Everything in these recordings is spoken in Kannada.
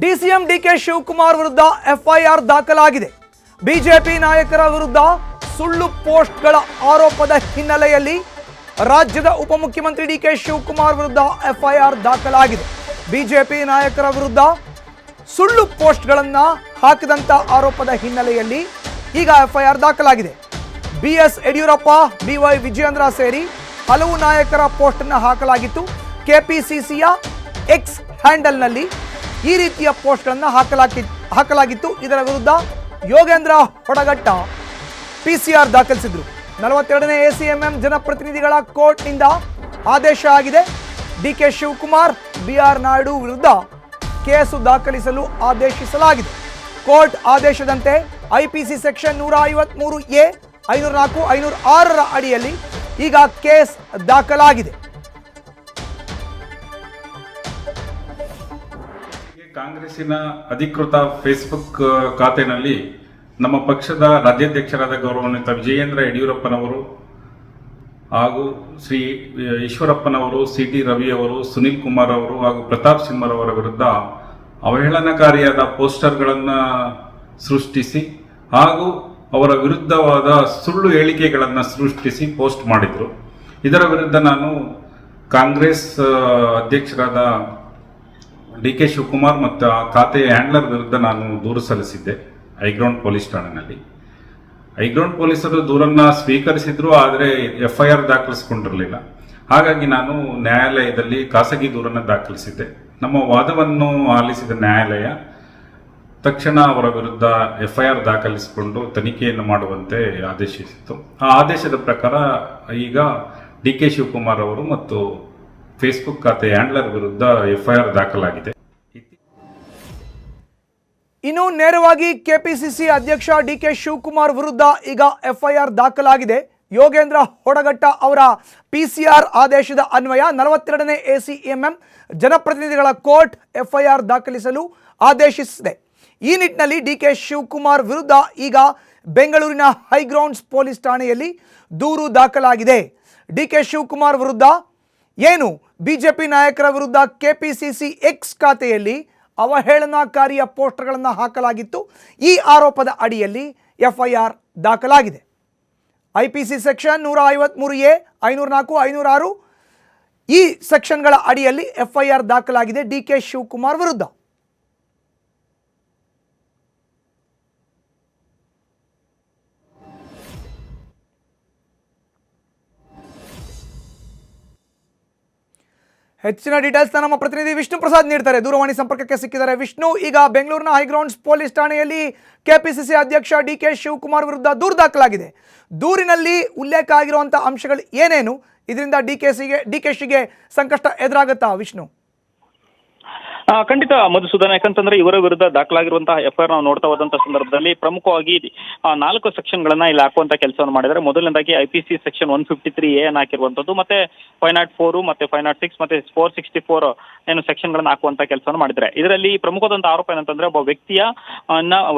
ಡಿಸಿಎಂ ಡಿಕೆ ಶಿವಕುಮಾರ್ ವಿರುದ್ಧ ಎಫ್ಐಆರ್ ದಾಖಲಾಗಿದೆ. ಬಿಜೆಪಿ ನಾಯಕರ ವಿರುದ್ಧ ಸುಳ್ಳು ಪೋಸ್ಟ್ಗಳ ಆರೋಪದ ಹಿನ್ನೆಲೆಯಲ್ಲಿ ರಾಜ್ಯದ ಉಪಮುಖ್ಯಮಂತ್ರಿ ಡಿಕೆ ಶಿವಕುಮಾರ್ ವಿರುದ್ಧ ಎಫ್ಐಆರ್ ದಾಖಲಾಗಿದೆ. ಬಿಜೆಪಿ ನಾಯಕರ ವಿರುದ್ಧ ಸುಳ್ಳು ಪೋಸ್ಟ್ಗಳನ್ನು ಹಾಕಿದಂತ ಆರೋಪದ ಹಿನ್ನೆಲೆಯಲ್ಲಿ ಈಗ ಎಫ್ಐಆರ್ ದಾಖಲಾಗಿದೆ. ಬಿಎಸ್ ಯಡಿಯೂರಪ್ಪ, ಬಿವೈ ವಿಜಯೇಂದ್ರ ಸೇರಿ ಹಲವು ನಾಯಕರ ಪೋಸ್ಟ್ ಅನ್ನು ಹಾಕಲಾಗಿತ್ತು. ಕೆಪಿಸಿಸಿಯ ಎಕ್ಸ್ ಹ್ಯಾಂಡಲ್ನಲ್ಲಿ ಈ ರೀತಿಯ ಪೋಸ್ಟ್ಗಳನ್ನು ಹಾಕಲಾಗಿತ್ತು. ಇದರ ವಿರುದ್ಧ ಯೋಗೇಂದ್ರ ಹೊಡಗಟ್ಟ ಪಿಸಿಆರ್ ದಾಖಲಿಸಿದ್ರು. 42ನೇ ಎಸಿಎಂಎಂ ಜನಪ್ರತಿನಿಧಿಗಳ ಕೋರ್ಟ್ನಿಂದ ಆದೇಶ ಆಗಿದೆ. ಡಿಕೆ ಶಿವಕುಮಾರ್, ಬಿಆರ್ ನಾಯ್ಡು ವಿರುದ್ಧ ಕೇಸು ದಾಖಲಿಸಲು ಆದೇಶಿಸಲಾಗಿದೆ. ಕೋರ್ಟ್ ಆದೇಶದಂತೆ ಐಪಿಸಿ ಸೆಕ್ಷನ್ 153A, 504, 506ರ ಅಡಿಯಲ್ಲಿ ಈಗ ಕೇಸ್ ದಾಖಲಾಗಿದೆ. ಕಾಂಗ್ರೆಸ್ಸಿನ ಅಧಿಕೃತ ಫೇಸ್ಬುಕ್ ಖಾತೆಯಲ್ಲಿ ನಮ್ಮ ಪಕ್ಷದ ರಾಜ್ಯಾಧ್ಯಕ್ಷರಾದ ಗೌರವಾನ್ವಿತ ವಿಜಯೇಂದ್ರ ಯಡಿಯೂರಪ್ಪನವರು ಹಾಗೂ ಶ್ರೀ ಈಶ್ವರಪ್ಪನವರು, ಸಿಟಿ ರವಿಯವರು, ಸುನಿಲ್ ಕುಮಾರ್ ಅವರು ಹಾಗೂ ಪ್ರತಾಪ್ ಸಿಂಹರವರ ವಿರುದ್ಧ ಅವಹೇಳನಕಾರಿಯಾದ ಪೋಸ್ಟರ್ಗಳನ್ನು ಸೃಷ್ಟಿಸಿ ಹಾಗೂ ಅವರ ವಿರುದ್ಧವಾದ ಸುಳ್ಳು ಹೇಳಿಕೆಗಳನ್ನು ಸೃಷ್ಟಿಸಿ ಪೋಸ್ಟ್ ಮಾಡಿದರು. ಇದರ ವಿರುದ್ಧ ನಾನು ಕಾಂಗ್ರೆಸ್ ಅಧ್ಯಕ್ಷರಾದ ಡಿ ಕೆ ಶಿವಕುಮಾರ್ ಮತ್ತು ಆ ಖಾತೆಯ ಹ್ಯಾಂಡ್ಲರ್ ವಿರುದ್ಧ ನಾನು ದೂರು ಸಲ್ಲಿಸಿದ್ದೆ ಹೈಗ್ರೌಂಡ್ ಪೊಲೀಸ್ ಠಾಣೆಯಲ್ಲಿ. ಹೈಗ್ರೌಂಡ್ ಪೊಲೀಸರು ದೂರನ್ನು ಸ್ವೀಕರಿಸಿದ್ರು, ಆದರೆ ಎಫ್ಐಆರ್ ದಾಖಲಿಸಿಕೊಂಡಿರಲಿಲ್ಲ. ಹಾಗಾಗಿ ನಾನು ನ್ಯಾಯಾಲಯದಲ್ಲಿ ಖಾಸಗಿ ದೂರನ್ನು ದಾಖಲಿಸಿದ್ದೆ. ನಮ್ಮ ವಾದವನ್ನು ಆಲಿಸಿದ ನ್ಯಾಯಾಲಯ ತಕ್ಷಣ ಅವರ ವಿರುದ್ಧ ಎಫ್ಐಆರ್ ದಾಖಲಿಸಿಕೊಂಡು ತನಿಖೆಯನ್ನು ಮಾಡುವಂತೆ ಆದೇಶಿಸಿತ್ತು. ಆ ಆದೇಶದ ಪ್ರಕಾರ ಈಗ ಡಿ ಕೆ ಶಿವಕುಮಾರ್ ಅವರು ಮತ್ತು ಫೇಸ್ಬುಕ್ ಖಾತೆ ಹ್ಯಾಂಡ್ಲರ್ ವಿರುದ್ಧ ಎಫ್ಐಆರ್ ದಾಖಲಾಗಿದೆ. ಇನ್ನು ನೇರವಾಗಿ ಕೆಪಿಸಿಸಿ ಅಧ್ಯಕ್ಷ ಡಿಕೆ ಶಿವಕುಮಾರ್ ವಿರುದ್ಧ ಈಗ ಎಫ್ಐಆರ್ ದಾಖಲಾಗಿದೆ. ಯೋಗೇಂದ್ರ ಹೊಡಗಟ್ಟ ಅವರ ಪಿಸಿಆರ್ ಆದೇಶದ ಅನ್ವಯ 42ನೇ ಎಸಿಎಂಎಂ ಜನಪ್ರತಿನಿಧಿಗಳ ಕೋರ್ಟ್ ಎಫ್ಐಆರ್ ದಾಖಲಿಸಲು ಆದೇಶಿಸಿದೆ. ಈ ನಿಟ್ಟಿನಲ್ಲಿ ಡಿಕೆ ಶಿವಕುಮಾರ್ ವಿರುದ್ಧ ಈಗ ಬೆಂಗಳೂರಿನ ಹೈಗ್ರೌಂಡ್ಸ್ ಪೊಲೀಸ್ ಠಾಣೆಯಲ್ಲಿ ದೂರು ದಾಖಲಾಗಿದೆ. ಡಿಕೆ ಶಿವಕುಮಾರ್ ವಿರುದ್ಧ ಏನು ಬಿಜೆಪಿ ನಾಯಕರ ವಿರುದ್ಧ ಕೆಪಿಸಿಸಿ ಎಕ್ಸ್ ಖಾತೆಯಲ್ಲಿ ಅವಹೇಳನಕಾರಿಯ ಪೋಸ್ಟರ್ಗಳನ್ನು ಹಾಕಲಾಗಿತ್ತು. ಈ ಆರೋಪದ ಅಡಿಯಲ್ಲಿ ಎಫ್ಐಆರ್ ದಾಖಲಾಗಿದೆ. ಐಪಿಸಿ ಸೆಕ್ಷನ್ 153A, 504, 506 ಈ ಸೆಕ್ಷನ್ಗಳ ಅಡಿಯಲ್ಲಿ ಎಫ್ಐಆರ್ ದಾಖಲಾಗಿದೆ ಡಿಕೆ ಶಿವಕುಮಾರ್ ವಿರುದ್ಧ. ಹೆಚ್ಚಿನ ಡೀಟೇಲ್ಸ್ ನಮ್ಮ ಪ್ರತಿನಿಧಿ ವಿಷ್ಣು ಪ್ರಸಾದ್ ನೀಡ್ತಾರೆ. ದೂರವಾಣಿ ಸಂಪರ್ಕಕ್ಕೆ ಸಿಕ್ಕಿದ್ದಾರೆ. ವಿಷ್ಣು, ಈಗ ಬೆಂಗಳೂರಿನ ಹೈಗ್ರೌಂಡ್ಸ್ ಪೊಲೀಸ್ ಠಾಣೆಯಲ್ಲಿ ಕೆಪಿಸಿಸಿ ಅಧ್ಯಕ್ಷ ಡಿಕೆ ಶಿವಕುಮಾರ್ ವಿರುದ್ಧ ದೂರು ದಾಖಲಾಗಿದೆ. ದೂರಿನಲ್ಲಿ ಉಲ್ಲೇಖ ಆಗಿರುವಂತಹ ಅಂಶಗಳು ಏನೇನು? ಇದರಿಂದ ಡಿಕೆಶಿಗೆ ಸಂಕಷ್ಟ ಎದುರಾಗುತ್ತಾ ವಿಷ್ಣು? ಖಂಡಿತ ಮಧುಸೂದನ್, ಯಾಕಂತಂದ್ರೆ ಇವರ ವಿರುದ್ಧ ದಾಖಲಾಗಿರುವಂತಹ ಎಫ್ಐಆರ್ ನಾವು ನೋಡ್ತಾ ಹೋದಂತಹ ಸಂದರ್ಭದಲ್ಲಿ ಪ್ರಮುಖವಾಗಿ 4 ಸೆಕ್ಷನ್ಗಳನ್ನ ಇಲ್ಲಿ ಹಾಕುವಂತ ಕೆಲಸವನ್ನು ಮಾಡಿದ್ದಾರೆ. ಮೊದಲನೇದಾಗಿ ಐಪಿಸಿ ಸೆಕ್ಷನ್ 153A ಅನ್ನು ಹಾಕಿರುವಂತದ್ದು, ಮತ್ತೆ 504 ಮತ್ತೆ 506 ಮತ್ತೆ 464 ಏನು ಸೆಕ್ಷನ್ಗಳನ್ನ ಹಾಕುವಂತ ಕೆಲಸವನ್ನು ಮಾಡಿದ್ದಾರೆ. ಇದರಲ್ಲಿ ಪ್ರಮುಖವಾದಂತಹ ಆರೋಪ ಏನಂತಂದ್ರೆ ಒಬ್ಬ ವ್ಯಕ್ತಿಯ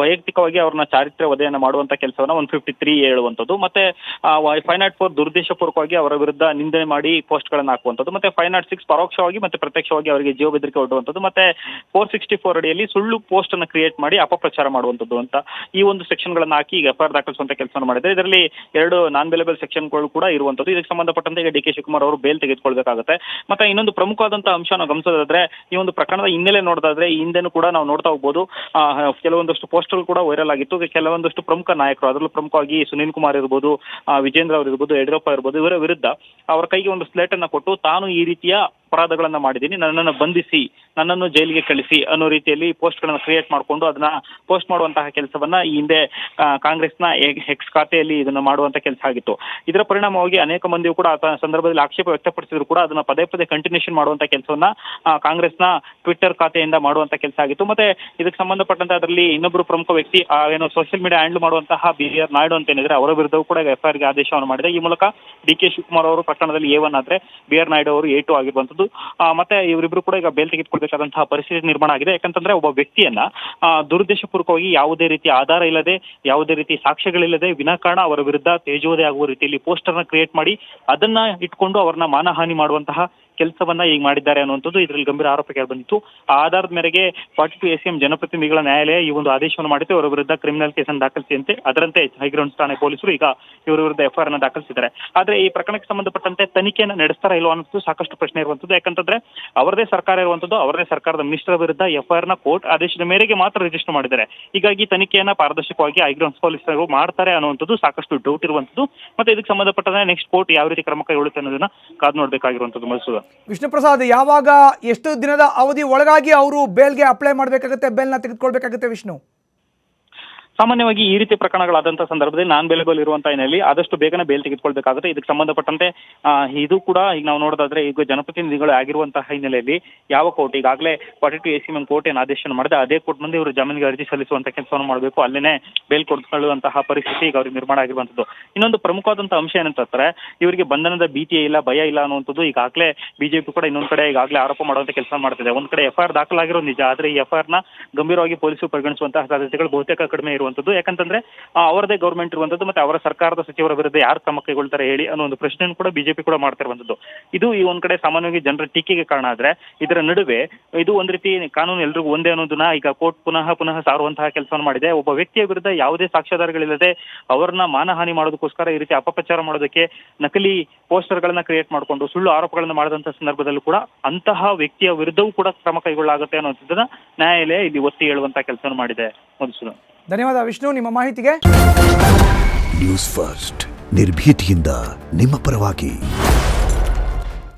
ವೈಯಕ್ತಿಕವಾಗಿ ಅವ್ರನ್ನ ಚಾರಿತ್ರ್ಯ ವಧೆಯನ್ನ ಮಾಡುವಂತ ಕೆಲಸವನ್ನ 153A ಹೇಳುವಂಥದ್ದು, ಮತ್ತೆ 504 ದುರ್ದೇಶಪೂರ್ವಕವಾಗಿ ಅವರ ವಿರುದ್ಧ ನಿಂದನೆ ಮಾಡಿ ಪೋಸ್ಟ್ ಗಳನ್ನ ಹಾಕುವಂಥದ್ದು, ಮತ್ತೆ 506 ಪರೋಕ್ಷವಾಗಿ ಮತ್ತೆ ಪ್ರತ್ಯಕ್ಷವಾಗಿ ಅವರಿಗೆ ಜೀವ ಬೆದರಿಕೆ ಒಡ್ಡುವಂಥದ್ದು, ಮತ್ತೆ 464 ಅಡಿಯಲ್ಲಿ ಸುಳ್ಳು ಪೋಸ್ಟ್ ಅನ್ನು ಕ್ರಿಯೇಟ್ ಮಾಡಿ ಅಪಪ್ರಚಾರ ಮಾಡುವಂಥದ್ದು ಅಂತ ಈ ಒಂದು ಸೆಕ್ಷನ್ ಗಳನ್ನ ಹಾಕಿ ಈಗ ಎಫ್ಐಆರ್ ದಾಖಲಿಸುವಂತ ಕೆಲಸವನ್ನು ಮಾಡಿದ್ದಾರೆ. ಇದರಲ್ಲಿ 2 ನಾನ್ ಬೇಲೆಬಲ್ ಸೆಕ್ಷನ್ಗಳು ಕೂಡ ಇರುವಂತದ್ದು. ಇದಕ್ಕೆ ಸಂಬಂಧಪಟ್ಟಂತೆ ಈಗ ಡಿ ಕೆ ಶಿವಕುಮಾರ್ ಅವರು ಬೇಲ್ ತೆಗೆದುಕೊಳ್ಬೇಕಾಗುತ್ತೆ. ಮತ್ತೆ ಇನ್ನೊಂದು ಪ್ರಮುಖವಾದಂತಹ ಅಂಶ ನಾವು ಗಮನಿಸೋದಾದ್ರೆ, ಈ ಒಂದು ಪ್ರಕರಣದ ಹಿನ್ನೆಲೆ ನೋಡೋದಾದ್ರೆ ಈ ಹಿಂದೆನೂ ಕೂಡ ನಾವು ನೋಡ್ತಾ ಹೋಗ್ಬೋದು, ಕೆಲವೊಂದಷ್ಟು ಪೋಸ್ಟರ್ ಕೂಡ ವೈರಲ್ ಆಗಿತ್ತು. ಕೆಲವೊಂದಷ್ಟು ಪ್ರಮುಖ ನಾಯಕರು, ಅದರಲ್ಲೂ ಪ್ರಮುಖವಾಗಿ ಸುನಿಲ್ ಕುಮಾರ್ ಇರ್ಬೋದು, ವಿಜೇಂದ್ರ ಅವರು ಇರ್ಬೋದು, ಯಡಿಯೂರಪ್ಪ ಇರ್ಬೋದು, ಇವರ ವಿರುದ್ಧ ಅವರ ಕೈಗೆ ಒಂದು ಸ್ಲೇಟ್ ಅನ್ನ ಕೊಟ್ಟು ತಾನು ಈ ರೀತಿಯ ಅಪರಾಧಗಳನ್ನ ಮಾಡಿದ್ದೀನಿ, ನನ್ನನ್ನು ಬಂಧಿಸಿ, ನನ್ನನ್ನು ಜೈಲಿಗೆ ಕಳಿಸಿ ಅನ್ನೋ ರೀತಿಯಲ್ಲಿ ಪೋಸ್ಟ್ ಗಳನ್ನ ಕ್ರಿಯೇಟ್ ಮಾಡಿಕೊಂಡು ಅದನ್ನ ಪೋಸ್ಟ್ ಮಾಡುವಂತಹ ಕೆಲಸವನ್ನ ಈ ಹಿಂದೆ ಕಾಂಗ್ರೆಸ್ನ ಎಕ್ಸ್ ಖಾತೆಯಲ್ಲಿ ಇದನ್ನ ಮಾಡುವಂತ ಕೆಲಸ ಆಗಿತ್ತು. ಇದರ ಪರಿಣಾಮವಾಗಿ ಅನೇಕ ಮಂದಿಯು ಕೂಡ ಆ ಸಂದರ್ಭದಲ್ಲಿ ಆಕ್ಷೇಪ ವ್ಯಕ್ತಪಡಿಸಿದ್ರು ಕೂಡ ಅದನ್ನ ಪದೇ ಪದೇ ಕಂಟಿನ್ಯೂಷನ್ ಮಾಡುವಂತ ಕೆಲಸವನ್ನ ಕಾಂಗ್ರೆಸ್ನ ಟ್ವಿಟ್ಟರ್ ಖಾತೆಯಿಂದ ಮಾಡುವಂತ ಕೆಲಸ ಆಗಿತ್ತು. ಮತ್ತೆ ಇದಕ್ಕೆ ಸಂಬಂಧಪಟ್ಟಂತೆ ಅದರಲ್ಲಿ ಇನ್ನೊಬ್ಬರು ಪ್ರಮುಖ ವ್ಯಕ್ತಿ ಏನು ಸೋಷಿಯಲ್ ಮೀಡಿಯಾ ಹ್ಯಾಂಡಲ್ ಮಾಡುವಂತಹ ಬಿಆರ್ ನಾಯ್ಡು ಅಂತ ಏನಿದ್ರೆ ಅವರ ವಿರುದ್ಧವೂ ಕೂಡ ಎಫ್ಐಆರ್ ಗೆ ಆದೇಶವನ್ನು ಮಾಡಿದೆ. ಈ ಮೂಲಕ ಡಿ ಕೆ ಶಿವಕುಮಾರ್ ಅವರು ಪ್ರಕರಣದಲ್ಲಿ A1 ಆದ್ರೆ ಬಿಆರ್ ನಾಯ್ಡು ಅವರು A2 ಆಗಿರುವಂತದ್ದು. ಮತ್ತೆ ಇವರಿಬ್ರು ಕೂಡ ಈಗ ಬೇಲ್ ತೆಗೆದುಕೊಳ್ಬೇಕಾದಂತಹ ಪರಿಸ್ಥಿತಿ ನಿರ್ಮಾಣ ಆಗಿದೆ. ಯಾಕಂತಂದ್ರೆ ಒಬ್ಬ ವ್ಯಕ್ತಿಯನ್ನ ದುರುದ್ದೇಶಪೂರ್ವಕವಾಗಿ ಯಾವುದೇ ರೀತಿ ಆಧಾರ ಇಲ್ಲದೆ, ಯಾವುದೇ ರೀತಿ ಸಾಕ್ಷ್ಯಗಳಿಲ್ಲದೆ ವಿನಾಕಾರಣ ಅವರ ವಿರುದ್ಧ ತೇಜೋವಧೆ ಆಗುವ ರೀತಿಯಲ್ಲಿ ಪೋಸ್ಟರ್ ನ ಕ್ರಿಯೇಟ್ ಮಾಡಿ ಅದನ್ನ ಇಟ್ಕೊಂಡು ಅವರನ್ನ ಮಾನಹಾನಿ ಮಾಡುವಂತಹ ಕೆಲಸವನ್ನ ಈಗ ಮಾಡಿದ್ದಾರೆ ಅನ್ನುವಂಥದ್ದು ಇದರಲ್ಲಿ ಗಂಭೀರ ಆರೋಪ ಕೇಳಿ ಬಂದಿತ್ತು. ಆ ಆಧಾರದ ಮೇರೆಗೆ 42 ACM ಜನಪ್ರತಿನಿಧಿಗಳ ನ್ಯಾಯಾಲಯ ಈ ಒಂದು ಆದೇಶವನ್ನು ಮಾಡಿತ್ತು. ಅವರ ವಿರುದ್ಧ ಕ್ರಿಮಿನಲ್ ಕೇಸನ್ನು ದಾಖಲಿಸಿದಂತೆ ಅದರಂತೆ ಹೈಗ್ರೌಂಡ್ಸ್ ಠಾಣೆ ಪೊಲೀಸರು ಈಗ ಇವರ ವಿರುದ್ಧ FIR ಅನ್ನು ದಾಖಲಿಸಿದ್ದಾರೆ. ಆದ್ರೆ ಈ ಪ್ರಕರಣಕ್ಕೆ ಸಂಬಂಧಪಟ್ಟಂತೆ ತನಿಖೆಯನ್ನು ನಡೆಸ್ತಾರ ಇಲ್ವಾ ಅನ್ನೋದು ಸಾಕಷ್ಟು ಪ್ರಶ್ನೆ ಇರುವಂತದ್ದು. ಯಾಕಂತಂದ್ರೆ ಅವರದೇ ಸರ್ಕಾರ ಇರುವಂತದ್ದು, ಅವರದೇ ಸರ್ಕಾರದ ಮಿನಿಸ್ಟರ್ ವಿರುದ್ಧ FIR ನ ಕೋರ್ಟ್ ಆದೇಶದ ಮೇರೆಗೆ ಮಾತ್ರ ರಿಜಿಸ್ಟರ್ ಮಾಡಿದ್ದಾರೆ. ಹೀಗಾಗಿ ತನಿಖೆಯನ್ನ ಪಾರದರ್ಶಕವಾಗಿ ಹೈಗ್ರೌಂಡ್ಸ್ ಪೊಲೀಸರು ಮಾಡ್ತಾರೆ ಅನ್ನುವಂಥದ್ದು ಸಾಕಷ್ಟು ಡೌಟ್ ಇರುವಂತದ್ದು. ಮತ್ತೆ ಇದಕ್ಕೆ ಸಂಬಂಧಪಟ್ಟಂತೆ ನೆಕ್ಸ್ಟ್ ಕೋರ್ಟ್ ಯಾವ ರೀತಿ ಕ್ರಮ ಕೈಗೊಳ್ಳುತ್ತೆ ಅನ್ನೋದನ್ನ ಕಾದು ನೋಡ್ಬೇಕಾಗಿರುವಂತದ್ದು. ಮಧುಸೂದನ್, ವಿಷ್ಣು ಪ್ರಸಾದ್, ಯಾವಾಗ ಎಷ್ಟು ದಿನದ ಅವಧಿ ಒಳಗಾಗಿ ಅವರು ಬೇಲ್ಗೆ ಅಪ್ಲೈ ಮಾಡಬೇಕಾಗುತ್ತೆ, ಬೇಲ್ನ ತೆಗೆದುಕೊಳ್ಬೇಕಾಗುತ್ತೆ ವಿಷ್ಣು? ಸಾಮಾನ್ಯವಾಗಿ ಈ ರೀತಿ ಪ್ರಕರಣಗಳಾದಂತಹ ಸಂದರ್ಭದಲ್ಲಿ ನಾನ್ ಬೇಲೆಬಲ್ ಇರುವಂತಹ ಹಿನ್ನೆಲೆಯಲ್ಲಿ ಆದಷ್ಟು ಬೇಗನೆ ಬೇಲ್ ತೆಗೆದುಕೊಳ್ಬೇಕಾಗುತ್ತೆ. ಇದಕ್ಕೆ ಸಂಬಂಧಪಟ್ಟಂತೆ ಇದು ಕೂಡ ಈಗ ನಾವು ನೋಡೋದಾದ್ರೆ ಈಗ ಜನಪ್ರತಿನಿಧಿಗಳು ಆಗಿರುವಂತಹ ಹಿನ್ನೆಲೆಯಲ್ಲಿ ಯಾವ ಕೋರ್ಟ್ ಈಗಾಗಲೇ 42 ACM ಕೋರ್ಟ್ ಏನು ಆದೇಶ ಮಾಡಿದೆ ಅದೇ ಕೋರ್ಟ್ ಮುಂದೆ ಇವರು ಜಾಮೀನಿಗೆ ಅರ್ಜಿ ಸಲ್ಲಿಸುವಂತ ಕೆಲಸವನ್ನು ಮಾಡಬೇಕು, ಅಲ್ಲೇನೆ ಬೇಲ್ ಕೊಡಿಸಿಕೊಳ್ಳುವಂತಹ ಪರಿಸ್ಥಿತಿ ಈಗ ಅವ್ರಿಗೆ ನಿರ್ಮಾಣ ಆಗಿರುವಂತದ್ದು. ಇನ್ನೊಂದು ಪ್ರಮುಖವಾದಂತಹ ಅಂಶ ಏನಂತಂದ್ರೆ ಇವರಿಗೆ ಬಂಧನದ ಭೀತಿ ಇಲ್ಲ, ಭಯ ಇಲ್ಲ ಅನ್ನುವಂಥದ್ದು ಈಗಾಗಲೇ ಬಿಜೆಪಿ ಕೂಡ ಇನ್ನೊಂದ್ ಕಡೆ ಈಗಾಗಲೇ ಆರೋಪ ಮಾಡುವಂತ ಕೆಲಸ ಮಾಡ್ತಿದೆ. ಒಂದ್ ಕಡೆ FIR ದಾಖಲಾಗಿರೋ ನಿಜ, ಆದ್ರೆ ಈ FIR ನ ಗಂಭೀರವಾಗಿ ಪೊಲೀಸರು ಪರಿಗಣಿಸುವಂತಹ ಸಾಧ್ಯತೆಗಳು ಬಹುತೇಕ ಕಡಿಮೆ ಇರುವಂತದ್ದು. ಯಾಕಂತಂದ್ರೆ ಅವರದೇ ಗೌರ್ಮೆಂಟ್ ಇರುವಂತದ್ದು, ಮತ್ತೆ ಅವರ ಸರ್ಕಾರದ ಸಚಿವರ ವಿರುದ್ಧ ಯಾರು ಕ್ರಮ ಕೈಗೊಳ್ತಾರೆ ಹೇಳಿ ಅನ್ನೋ ಒಂದು ಪ್ರಶ್ನೆಯನ್ನು ಕೂಡ ಬಿಜೆಪಿ ಕೂಡ ಮಾಡ್ತಿರುವಂತದ್ದು. ಇದು ಈ ಒಂದ್ ಕಡೆ ಸಾಮಾನ್ಯವಾಗಿ ಜನರ ಟೀಕೆಗೆ ಕಾರಣ ಆದ್ರೆ, ಇದರ ನಡುವೆ ಇದು ಒಂದ್ ರೀತಿ ಕಾನೂನು ಎಲ್ರಿಗೂ ಒಂದೇ ಅನ್ನೋದನ್ನ ಈಗ ಕೋರ್ಟ್ ಪುನಃ ಸಾರುವಂತಹ ಕೆಲಸವನ್ನು ಮಾಡಿದೆ. ಒಬ್ಬ ವ್ಯಕ್ತಿಯ ವಿರುದ್ಧ ಯಾವುದೇ ಸಾಕ್ಷ್ಯಾಧಾರಗಳಿಲ್ಲದೆ ಅವರನ್ನ ಮಾನಹಾನಿ ಮಾಡೋದಕ್ಕೋಸ್ಕರ ಈ ರೀತಿ ಅಪಪ್ರಚಾರ ಮಾಡೋದಕ್ಕೆ ನಕಲಿ ಪೋಸ್ಟರ್ ಗಳನ್ನ ಕ್ರಿಯೇಟ್ ಮಾಡಿಕೊಂಡು ಸುಳ್ಳು ಆರೋಪಗಳನ್ನ ಮಾಡಿದಂತಹ ಸಂದರ್ಭದಲ್ಲೂ ಕೂಡ ಅಂತಹ ವ್ಯಕ್ತಿಯ ವಿರುದ್ಧವೂ ಕೂಡ ಕ್ರಮ ಕೈಗೊಳ್ಳಾಗುತ್ತೆ ಅನ್ನೋದನ್ನ ನ್ಯಾಯಾಲಯ ಇಲ್ಲಿ ಒತ್ತಿ ಹೇಳುವಂತಹ ಕೆಲಸವನ್ನು ಮಾಡಿದೆ. ಮಧುಸೂದನ್, ಧನ್ಯವಾದ ವಿಷ್ಣು ನಿಮ್ಮ ಮಾಹಿತಿಗೆ. ನ್ಯೂಸ್ ಫಸ್ಟ್ ನಿರ್ಭೀತಿಯಿಂದ ನಿಮ್ಮ ಪರವಾಗಿ.